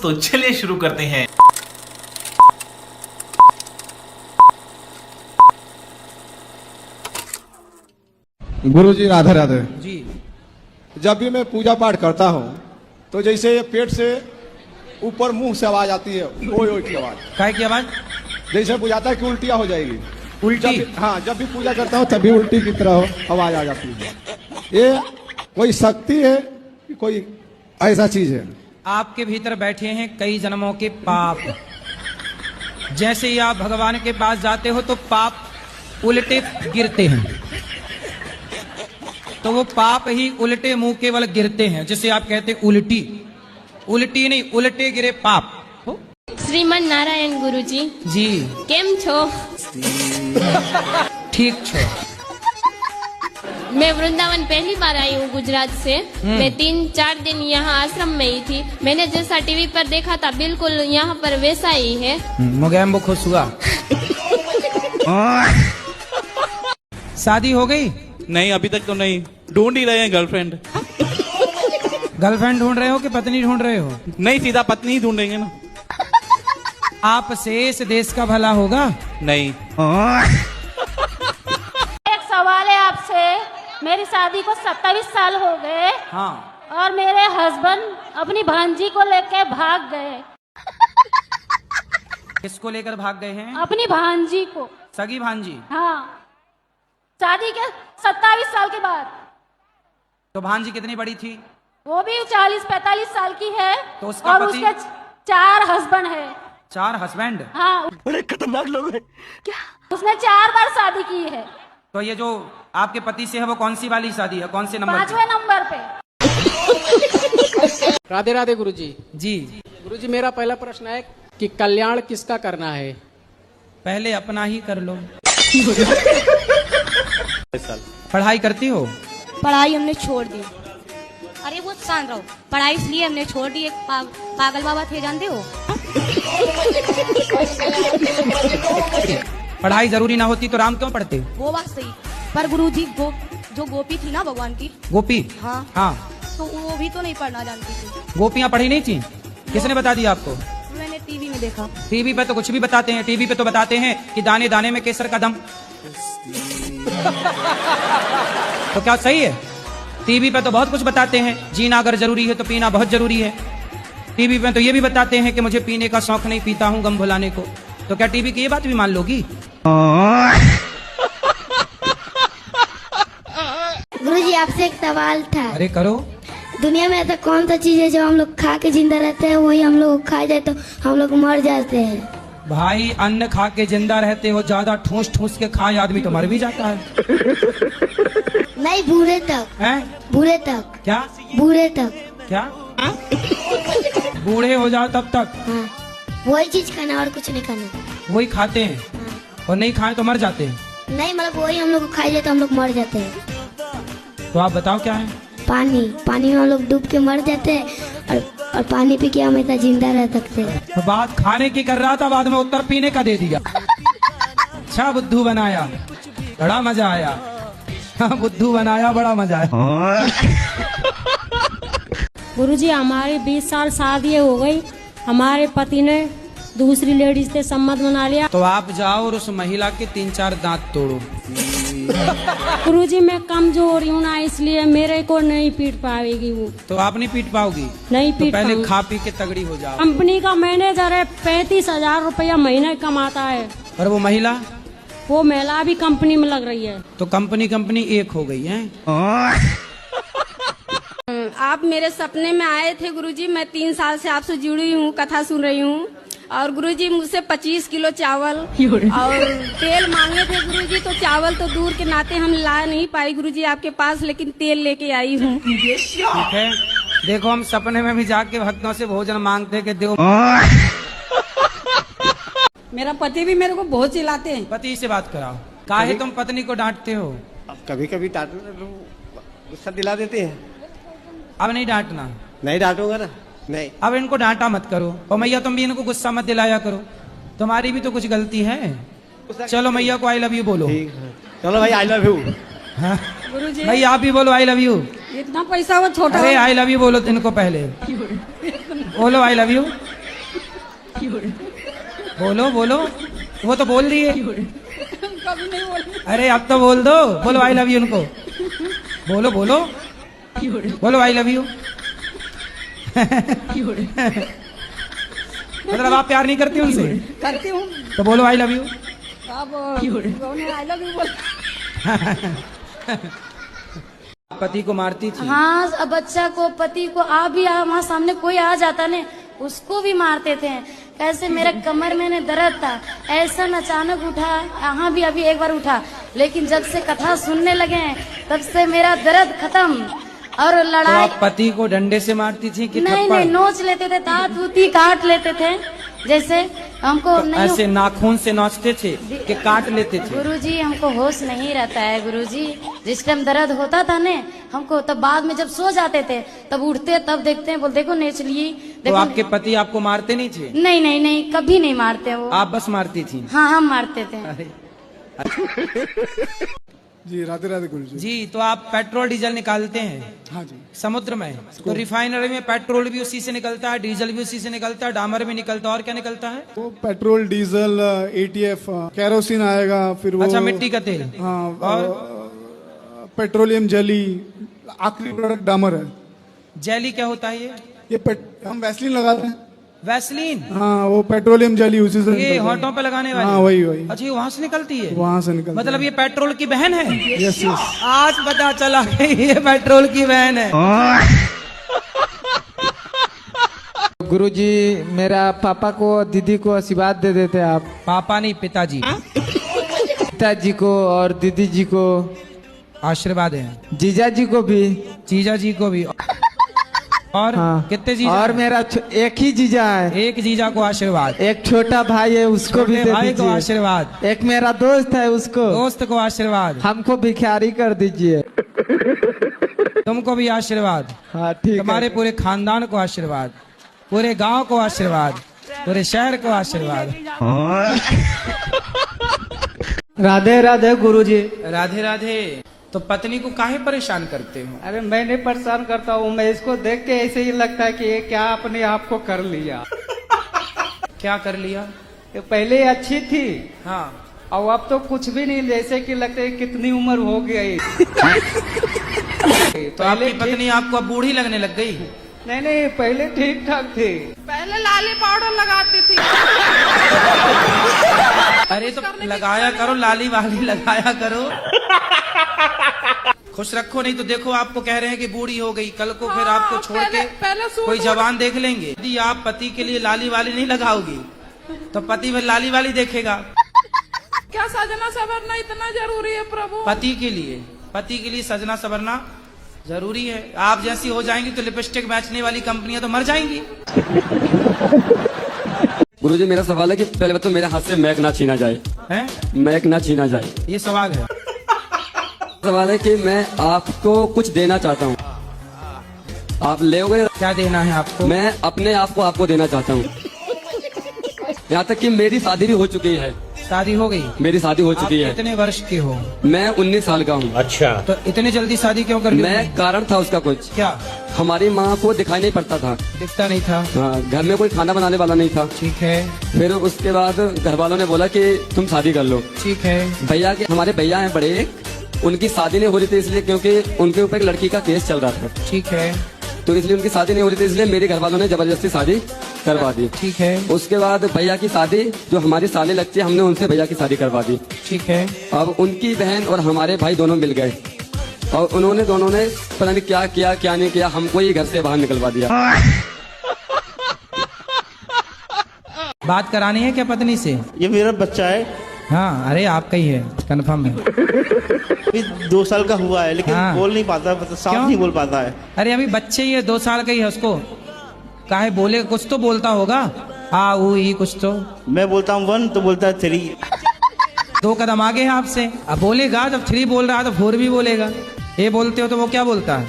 तो चलिए शुरू करते हैं। गुरुजी राधे राधे जी। जब भी मैं पूजा पाठ करता हूँ तो जैसे पेट से ऊपर मुंह से आवाज आती है, ओए ओए की आवाज, काय की आवाज? जैसे बुझाता है कि उल्टियाँ हो जाएगी। उल्टी? हाँ, जब भी पूजा करता हूँ तभी उल्टी की तरह आवाज आ जाती है। ये कोई शक्ति है कि कोई ऐसा चीज है? आपके भीतर बैठे हैं कई जन्मों के पाप। जैसे ही आप भगवान के पास जाते हो तो पाप उल्टे गिरते हैं, तो वो पाप ही उल्टे मुंह केवल गिरते हैं। जैसे आप कहते उल्टी, उल्टी नहीं, उल्टे गिरे पाप। श्रीमन नारायण गुरुजी जी। केम छो? ठीक छो। मैं वृंदावन पहली बार आई हूँ गुजरात से। मैं 3-4 दिन यहाँ आश्रम में ही थी। मैंने जैसा टीवी पर देखा था बिल्कुल यहाँ पर वैसा ही है। मुगैम्बो खुश हुआ। शादी हो गई? नहीं, अभी तक तो नहीं। ढूंढ ही रहे हैं गर्लफ्रेंड। गर्लफ्रेंड ढूंढ रहे हो कि पत्नी ढूंढ रहे हो? नहीं, सीधा पत्नी ही ढूंढेंगे ना। आपसे इस देश का भला होगा? नहीं। एक सवाल है आपसे। मेरी शादी को 27 साल हो गए। हाँ। और मेरे हस्बैंड अपनी भांजी को लेकर भाग गए। किसको लेकर भाग गए हैं? अपनी भांजी को। सगी भांजी? हाँ, शादी के 27 साल के बाद। तो भांजी कितनी बड़ी थी? वो भी 40-45 साल की है। तो उसका और पति? उसके 4 हस्बैंड है। 4 हस्बैंड? हाँ, बड़े खतरनाक लोग हैं। उसने 4 बार शादी की है। तो ये जो आपके पति से है वो कौन सी वाली शादी है, कौन से नंबर? 5वें नंबर पे। राधे राधे गुरुजी। जी। गुरुजी, मेरा पहला प्रश्न है कि कल्याण किसका करना है? पहले अपना ही कर लो। पढ़ाई करती हो? पढ़ाई हमने छोड़ दी। अरे वो शांत रहो। पढ़ाई इसलिए हमने छोड़ दी, एक पागल बाबा थे, जानते हो? पढ़ाई जरूरी ना होती तो राम क्यों पढ़ते? वो बात सही, पर गुरुजी जो गोपी थी ना भगवान की। गोपी? हाँ हाँ। तो वो भी तो नहीं पढ़ना जानती थी। गोपियाँ पढ़ी नहीं थी? किसने बता दिया आपको? मैंने टीवी में देखा। टीवी पे तो कुछ भी बताते हैं। टीवी पे तो बताते हैं कि दाने दाने में केसर का दम। तो क्या सही है? टीवी पे तो बहुत कुछ बताते हैं। जीना अगर जरूरी है तो पीना बहुत जरूरी है। टीवी पे तो ये भी बताते हैं कि मुझे पीने का शौक नहीं, पीता हूँ गम भुलाने को। तो क्या टीवी की ये बात भी मान लोगी? गुरुजी, आपसे एक सवाल था। अरे करो। दुनिया में ऐसा कौन सा चीज है जो हम लोग खा के जिंदा रहते हैं, वही हम लोग खा जाए तो हम लोग मर जाते हैं? भाई, अन्न खा के जिंदा रहते हो, ज्यादा ठूस ठूस के खाए आदमी तो मर भी जाता है। नहीं, बूढ़े तक। हैं? बूढ़े तक। क्या? बूढ़े तक। क्या? बूढ़े हो जाओ तब तक? हाँ, वही चीज खाना और कुछ नहीं खाना। वही खाते हैं? हाँ। और नहीं खाए तो मर जाते हैं? नहीं, मतलब वही हम लोग को खाई जाए तो हम लोग मर जाते हैं। तो आप बताओ क्या है? पानी में हम लोग डूब के मर जाते हैं और पानी पी के हमेशा जिंदा रह सकते हैं। तो बात खाने की कर रहा था, बाद में उत्तर पीने का दे दिया। अच्छा बुद्धू बनाया, बड़ा मजा आया। हाँ, बुद्धू बनाया, बड़ा मजा आया। गुरुजी, हमारी 20 साल शादी हो गई। हमारे पति ने दूसरी लेडीज से सम्मत बना लिया। तो आप जाओ और उस महिला के 3-4 दांत तोड़ो। गुरुजी, मैं कमजोर हूँ ना, इसलिए मेरे को नहीं पीट पाएगी वो। तो आप नहीं पीट पाओगी? नहीं तो पीट पहले पाऊंगी। खा पी के तगड़ी हो जाओ। कंपनी का मैनेजर है, 35,000 रुपया महीने कमाता है। और वो महिला? वो महिला भी कंपनी में लग रही है। तो कंपनी एक हो गई है। आप मेरे सपने में आए थे गुरुजी। मैं 3 साल से आपसे जुड़ी हूँ, कथा सुन रही हूँ। और गुरुजी, मुझसे 25 किलो चावल और तेल मांगे थे गुरुजी। तो चावल तो दूर के नाते हम ला नहीं पाई गुरुजी आपके पास, लेकिन तेल लेके आई हूँ। ठीक है, देखो हम सपने में भी जाके भक्तों से भोजन मांगते कि दो। मेरा पति भी मेरे को बहुत चिल्लाते हैं। पति से बात कराओ। काहे तुम पत्नी को डांटते हो? कभी कभी गुस्सा दिला देते हैं। अब नहीं डांटना। नहीं डांटूंगा ना। नहीं, अब इनको डांटा मत करो। और मैया, तुम भी इनको गुस्सा मत दिलाया करो, तुम्हारी भी तो कुछ गलती है। चलो मैया को आई लव यू बोलो। चलो भाई, आई लव यू। हाँ? गुरुजी, भाई आप भी बोलो आई लव यू। इतना पैसा वो छोटा। अरे आई लव यू बोलो इनको पहले। बोलो आई लव यू। बोलो बोलो, वो तो बोल दिए। कभी नहीं बोली। अरे अब तो बोल दो, बोलो आई लव यू उनको। बोलो बोलो बोलो आई लव यू। मतलब आप प्यार नहीं करती उनसे? करती हूँ। तो बोलो आई लव यू। अब आई लव यू बोल। पति को मारती थी? हाँ, अब बच्चा को, पति को, वहाँ सामने कोई आ जाता ने उसको भी मारते थे। कैसे मेरा कमर में दर्द था, ऐसा अचानक उठा, यहाँ भी अभी एक बार उठा, लेकिन जब से कथा सुनने लगे हैं तब से मेरा दर्द खत्म। और तो लड़ाई आप पति को डंडे से मारती थी कि नहीं थप्पड़? नहीं, नोच लेते थे, दांत उती काट लेते थे। जैसे हमको तो नहीं, ऐसे नाखून से नोचते थे कि काट लेते थे? गुरुजी हमको होश नहीं रहता है गुरुजी। जिस टाइम दर्द होता था ने हमको, तब बाद में जब सो जाते थे तब उठते, तब देखते हैं, बोल देखो नेच लिए। तो आपके पति आपको मारते नहीं थे? नहीं नहीं नहीं, कभी नहीं मारते वो। आप बस मारती थी? हाँ, हम मारते थे। अरे जी राधे राधे गुरु जी। जी, तो आप पेट्रोल डीजल निकालते हैं? हाँ जी। समुद्र में तो रिफाइनरी में पेट्रोल भी उसी से निकलता है, डीजल भी उसी से निकलता है, डामर भी निकलता है, और क्या निकलता है? वो पेट्रोल, डीजल, एटीएफ, केरोसिन आएगा, फिर वो अच्छा, मिट्टी का तेल। हाँ, और पेट्रोलियम जेली, आखिरी प्रोडक्ट डामर है। जेली क्या होता है ये? हम वैसलीन लगाते हैं। वैसलीन? हाँ, वो पेट्रोलियम जेली उसी से ये निकलता है। होठों पे लगाने वाली? हाँ, वही वही। अच्छा, ये वहां से निकलती है? वहां से निकलता मतलब ये पेट्रोल की बहन है? Yes yes. आज पता चला कि ये पेट्रोल की बहन है। गुरुजी, मेरा पापा को, दीदी को आशीर्वाद दे देते आप। पापा नहीं, पिताजी। पिताजी को और दीदी जी को आशीर्वाद है। जीजा जी को भी। जीजा जी को भी। और हाँ। कितने जीजा? और मेरा एक ही जीजा है। एक जीजा को आशीर्वाद। एक छोटा भाई है, उसको भी दे भाई को दीजिए। आशीर्वाद। एक मेरा दोस्त है, उसको, दोस्त को आशीर्वाद। हमको भिखारी कर दीजिए। तुमको भी आशीर्वाद। हाँ ठीक। तुम्हारे पूरे खानदान को आशीर्वाद, पूरे गांव को आशीर्वाद, पूरे शहर को आशीर्वाद। राधे राधे गुरुजी। राधे राधे। तो पत्नी को काहे परेशान करते हो? अरे मैं नहीं परेशान करता हूँ, मैं इसको देख के ऐसे ही लगता है कि ये क्या अपने आप को कर लिया। क्या कर लिया? ये पहले अच्छी थी, हाँ, और अब तो कुछ भी नहीं, जैसे कि लगता है कितनी उम्र हो गई। तो आपकी पत्नी आपको अब बूढ़ी लगने लग गई? नहीं नहीं, पहले ठीक ठाक थी। पहले लाली पाउडर लगाती थी। अरे तो लगाया करो, लाली वाली लगाया करो। खुश रखो, नहीं तो देखो आपको कह रहे हैं कि बूढ़ी हो गई, कल को फिर आपको छोड़ के कोई जवान देख लेंगे। यदि आप पति के लिए लाली वाली नहीं लगाओगी तो पति फिर लाली वाली देखेगा। क्या सजना सवरना इतना जरूरी है प्रभु? पति के लिए सजना सवरना जरूरी है। आप जैसी हो जाएंगी तो लिपस्टिक बेचने वाली कंपनियां तो मर जाएंगी। गुरुजी, मेरा सवाल है कि पहले तो मेरे हाथ से मैक ना छीना जाए। हैं? मैक ना छीना जाए, ये सवाल है। सवाल है कि मैं आपको कुछ देना चाहता हूँ, आप लेओगे? क्या देना है आपको? मैं अपने आप को आपको देना चाहता हूँ। यहाँ तक कि मेरी शादी भी हो चुकी है। शादी हो गई? मेरी शादी हो चुकी है। कितने वर्ष के हो? मैं 19 साल का हूँ। अच्छा, तो इतने जल्दी शादी क्यों कर ली? मैं कारण था उसका कुछ। क्या? हमारी माँ को दिखाई नहीं पड़ता था। दिखता नहीं था? हाँ, घर में कोई खाना बनाने वाला नहीं था। ठीक है। फिर उसके बाद घर वालों ने बोला कि तुम शादी कर लो। ठीक है। भैया के, हमारे भैया हैं बड़े, उनकी शादी नहीं हो रही थी, इसलिए क्योंकि उनके ऊपर एक लड़की का केस चल रहा था। ठीक है। तो इसलिए उनकी शादी नहीं हो रही थी, इसलिए मेरे घर वालों ने जबरदस्ती शादी करवा दी। ठीक है। उसके बाद भैया की शादी, जो हमारी साले लगती है, हमने उनसे भैया की शादी करवा दी। ठीक है। अब उनकी बहन और हमारे भाई दोनों मिल गए और उन्होंने दोनों ने पता नहीं क्या किया क्या नहीं किया, हमको ही घर से बाहर निकलवा दिया। बात करानी है क्या पत्नी से? ये मेरा बच्चा है। हाँ, अरे आपका ही है, कंफर्म है। अभी 2 साल का हुआ है, लेकिन हाँ। बोल नहीं पाता, साफ क्यों? नहीं बोल पाता है। अरे अभी बच्चे ही है, 2 साल का ही है, उसको काहे बोले? कुछ तो बोलता होगा, आ ऊ ही कुछ तो। मैं बोलता हूँ 1 तो बोलता है 3। 2 कदम आगे है आपसे। अब बोलेगा, जब 3 बोल रहा है तो 4 भी बोलेगा। ये बोलते हो तो वो क्या बोलता है?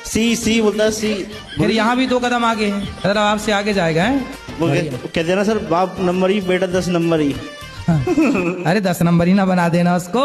सी बोलता है, सी। फिर यहाँ भी 2 कदम आगे है, मतलब आपसे आगे जाएगा है? कहते ना सर, बाप नंबर ही, बेटा 10 नंबर ही। अरे 10 नंबर ही ना बना देना उसको।